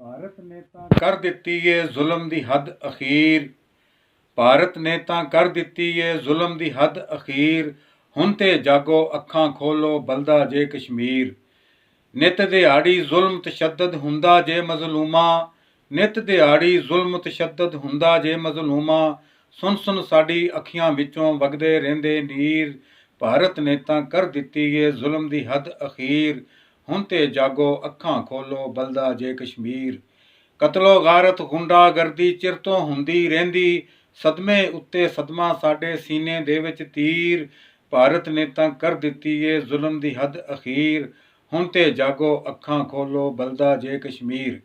ਭਾਰਤ ਨੇ ਤਾਂ ਕਰ ਦਿੱਤੀ ਏ ਜ਼ੁਲਮ ਦੀ ਹੱਦ ਅਖੀਰ। ਭਾਰਤ ਨੇ ਤਾਂ ਕਰ ਦਿੱਤੀ ਏ ਜ਼ੁਲਮ ਦੀ ਹੱਦ ਅਖੀਰ। ਹੁਣ ਤੇ ਜਾਗੋ ਅੱਖਾਂ ਖੋਲੋ ਬਲਦਾ ਜੇ ਕਸ਼ਮੀਰ। ਨਿਤ ਦਿਹਾੜੀ ਜ਼ੁਲਮ ਤਸ਼ੱਦਦ ਹੁੰਦਾ ਜੇ ਮਜ਼ਲੂਮਾ। ਨਿਤ ਦਿਹਾੜੀ ਜ਼ੁਲਮ ਤਸ਼ੱਦਦ ਹੁੰਦਾ ਜੇ ਮਜ਼ਲੂਮਾ। ਸੁਣ ਸੁਣ ਸਾਡੀ ਅੱਖੀਆਂ ਵਿੱਚੋਂ ਵਗਦੇ ਰਹਿੰਦੇ ਨੀਰ। ਭਾਰਤ ਨੇ ਤਾਂ ਕਰ ਦਿੱਤੀ ਏ ਜ਼ੁਲਮ ਦੀ ਹੱਦ ਅਖੀਰ। ਹੁਣ ਤੇ ਜਾਗੋ ਅੱਖਾਂ ਖੋਲੋ ਬਲਦਾ ਜੇ ਕਸ਼ਮੀਰ। ਕਤਲੋ ਗਾਰਤ ਗੁੰਡਾਗਰਦੀ ਚਿਰ ਤੋਂ ਹੁੰਦੀ ਰਹਿੰਦੀ। ਸਦਮੇ ਉੱਤੇ ਸਦਮਾ ਸਾਡੇ ਸੀਨੇ ਦੇ ਵਿੱਚ ਤੀਰ। ਭਾਰਤ ਨੇ ਤਾਂ ਕਰ ਦਿੱਤੀ ਏ ਜ਼ੁਲਮ ਦੀ ਹੱਦ ਅਖੀਰ। ਹੁਣ ਤੇ ਜਾਗੋ ਅੱਖਾਂ ਖੋਲੋ ਬਲਦਾ ਜੇ ਕਸ਼ਮੀਰ।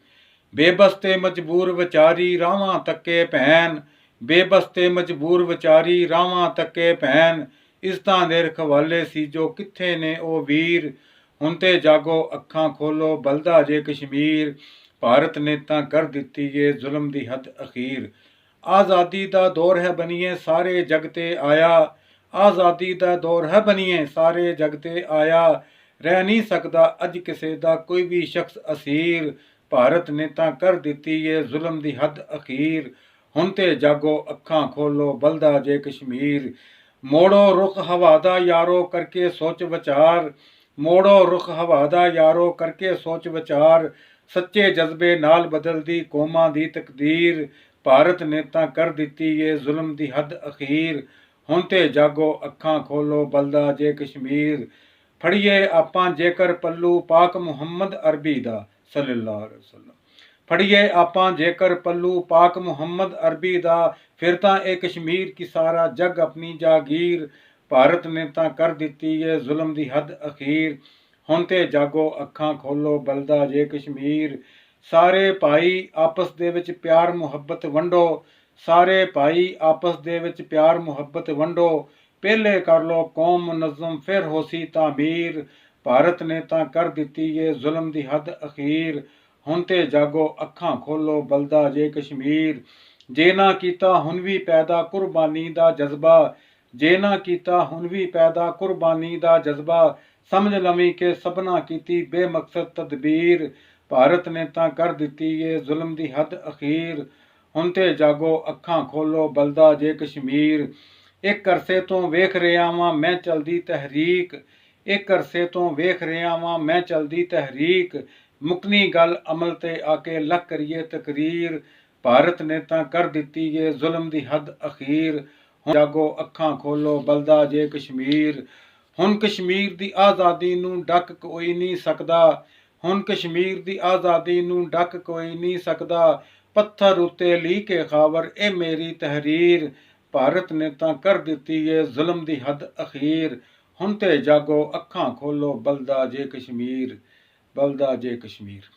ਬੇਬਸ ਤੇ ਮਜਬੂਰ ਵਿਚਾਰੀ ਰਾਵਾਂ ਤੱਕੇ ਭੈਣ। ਬੇਬਸ ਤੇ ਮਜਬੂਰ ਵਿਚਾਰੀ ਰਾਵਾਂ ਤੱਕੇ ਭੈਣ। ਇਸਤਾਂ ਦੇ ਰਖਵਾਲੇ ਸੀ ਜੋ ਕਿੱਥੇ ਨੇ ਉਹ ਵੀਰ। ਹੁਣ ਤੇ ਜਾਗੋ ਅੱਖਾਂ ਖੋਲੋ ਬਲਦਾ ਜੇ ਕਸ਼ਮੀਰ। ਭਾਰਤ ਨੇ ਤਾਂ ਕਰ ਦਿੱਤੀ ਏ ਜ਼ੁਲਮ ਦੀ ਹੱਦ ਅਖੀਰ। ਆਜ਼ਾਦੀ ਦਾ ਦੌਰ ਹੈ ਬਣੀਏ ਸਾਰੇ ਜਗ ਤੇ ਆਇਆ। ਆਜ਼ਾਦੀ ਦਾ ਦੌਰ ਹੈ ਬਣੀਏ ਸਾਰੇ ਜਗ ਤੇ ਆਇਆ। ਰਹਿ ਨਹੀਂ ਸਕਦਾ ਅੱਜ ਕਿਸੇ ਦਾ ਕੋਈ ਵੀ ਸ਼ਖਸ ਅਸੀਰ। ਭਾਰਤ ਨੇ ਤਾਂ ਕਰ ਦਿੱਤੀ ਏ ਜ਼ੁਲਮ ਦੀ ਹੱਦ ਅਖੀਰ। ਹੁਣ ਤੇ ਜਾਗੋ ਅੱਖਾਂ ਖੋਲੋ ਬਲਦਾ ਜੇ ਕਸ਼ਮੀਰ। ਮੋੜੋ ਰੁਖ ਹਵਾ ਦਾ ਯਾਰੋ ਕਰਕੇ ਸੋਚ ਵਿਚਾਰ। ਮੋੜੋ ਰੁਖ ਹਵਾ ਦਾ ਯਾਰੋ ਕਰਕੇ ਸੋਚ ਵਿਚਾਰ। ਸੱਚੇ ਜਜ਼ਬੇ ਨਾਲ ਬਦਲਦੀ ਕੌਮਾਂ ਦੀ ਤਕਦੀਰ। ਭਾਰਤ ਨੇ ਤਾਂ ਕਰ ਦਿੱਤੀ ਏ ਜ਼ੁਲਮ ਦੀ ਹੱਦ ਅਖੀਰ। ਹੁਣ ਤੇ ਜਾਗੋ ਅੱਖਾਂ ਖੋਲੋ ਬਲਦਾ ਜੇ ਕਸ਼ਮੀਰ। ਫੜੀਏ ਆਪਾਂ ਜੇਕਰ ਪੱਲੂ ਪਾਕ ਮੁਹੰਮਦ ਅਰਬੀ ਦਾ ਸੱਲੱਲਾਹੁ ਅਲੈਹਿ ਵਸੱਲਮ। ਫੜੀਏ ਆਪਾਂ ਜੇਕਰ ਪੱਲੂ ਪਾਕ ਮੁਹੰਮਦ ਅਰਬੀ ਦਾ। ਫਿਰ ਤਾਂ ਇਹ ਕਸ਼ਮੀਰ ਕੀ ਸਾਰਾ ਜੱਗ ਆਪਣੀ ਜਾਗੀਰ। ਭਾਰਤ ਨੇ ਤਾਂ ਕਰ ਦਿੱਤੀ ਏ ਜ਼ੁਲਮ ਦੀ ਹੱਦ ਅਖੀਰ। ਹੁਣ ਤੇ ਜਾਗੋ ਅੱਖਾਂ ਖੋਲੋ ਬਲਦਾ ਜੇ ਕਸ਼ਮੀਰ। ਸਾਰੇ ਭਾਈ ਆਪਸ ਦੇ ਵਿੱਚ ਪਿਆਰ ਮੁਹੱਬਤ ਵੰਡੋ। ਸਾਰੇ ਭਾਈ ਆਪਸ ਦੇ ਵਿੱਚ ਪਿਆਰ ਮੁਹੱਬਤ ਵੰਡੋ। ਪਹਿਲੇ ਕਰ ਲੋ ਕੌਮ ਮੁਨਜ਼ਮ ਫਿਰ ਹੋਸੀ ਤਾਮੀਰ। ਭਾਰਤ ਨੇ ਤਾਂ ਕਰ ਦਿੱਤੀ ਏ ਜ਼ੁਲਮ ਦੀ ਹੱਦ ਅਖੀਰ। ਹੁਣ ਤੇ ਜਾਗੋ ਅੱਖਾਂ ਖੋਲੋ ਬਲਦਾ ਜੇ ਕਸ਼ਮੀਰ। ਜੇ ਨਾ ਕੀਤਾ ਹੁਣ ਵੀ ਪੈਦਾ ਕੁਰਬਾਨੀ ਦਾ ਜਜ਼ਬਾ। ਜੇ ਨਾ ਕੀਤਾ ਹੁਣ ਵੀ ਪੈਦਾ ਕੁਰਬਾਨੀ ਦਾ ਜਜ਼ਬਾ। ਸਮਝ ਲਵੀਂ ਕਿ ਸਭਨਾ ਕੀਤੀ ਬੇਮਕਸਦ ਤਦਬੀਰ। ਭਾਰਤ ਨੇ ਤਾਂ ਕਰ ਦਿੱਤੀ ਏ ਜ਼ੁਲਮ ਦੀ ਹੱਦ ਅਖੀਰ। ਹੁਣ ਤੇ ਜਾਗੋ ਅੱਖਾਂ ਖੋਲੋ ਬਲਦਾ ਜੇ ਕਸ਼ਮੀਰ। ਇੱਕ ਅਰਸੇ ਤੋਂ ਵੇਖ ਰਿਹਾ ਵਾਂ ਮੈਂ ਚਲਦੀ ਤਹਿਰੀਕ। ਇੱਕ ਅਰਸੇ ਤੋਂ ਵੇਖ ਰਿਹਾ ਵਾਂ ਮੈਂ ਚਲਦੀ ਤਹਿਰੀਕ। ਮੁਕਨੀ ਗੱਲ ਅਮਲ ਤੇ ਆ ਕੇ ਲੱਖ ਕਰੀਏ ਤਕਰੀਰ। ਭਾਰਤ ਨੇ ਤਾਂ ਕਰ ਦਿੱਤੀ ਏ ਜ਼ੁਲਮ ਦੀ ਹੱਦ ਅਖੀਰ। ਹੁਣ ਜਾਗੋ ਅੱਖਾਂ ਖੋਲੋ ਬਲਦਾ ਜੇ ਕਸ਼ਮੀਰ। ਹੁਣ ਕਸ਼ਮੀਰ ਦੀ ਆਜ਼ਾਦੀ ਨੂੰ ਡੱਕ ਕੋਈ ਨਹੀਂ ਸਕਦਾ। ਹੁਣ ਕਸ਼ਮੀਰ ਦੀ ਆਜ਼ਾਦੀ ਨੂੰ ਡੱਕ ਕੋਈ ਨਹੀਂ ਸਕਦਾ। ਪੱਥਰ ਉੱਤੇ ਲੀ ਕੇ ਖਾਵਰ ਇਹ ਮੇਰੀ ਤਹਿਰੀਰ। ਭਾਰਤ ਨੇ ਤਾਂ ਕਰ ਦਿੱਤੀ ਏ ਜ਼ੁਲਮ ਦੀ ਹੱਦ ਅਖੀਰ। ਹੁਣ ਤੇ ਜਾਗੋ ਅੱਖਾਂ ਖੋਲੋ ਬਲਦਾ ਜੇ ਕਸ਼ਮੀਰ। ਬਲਦਾ ਜੇ ਕਸ਼ਮੀਰ।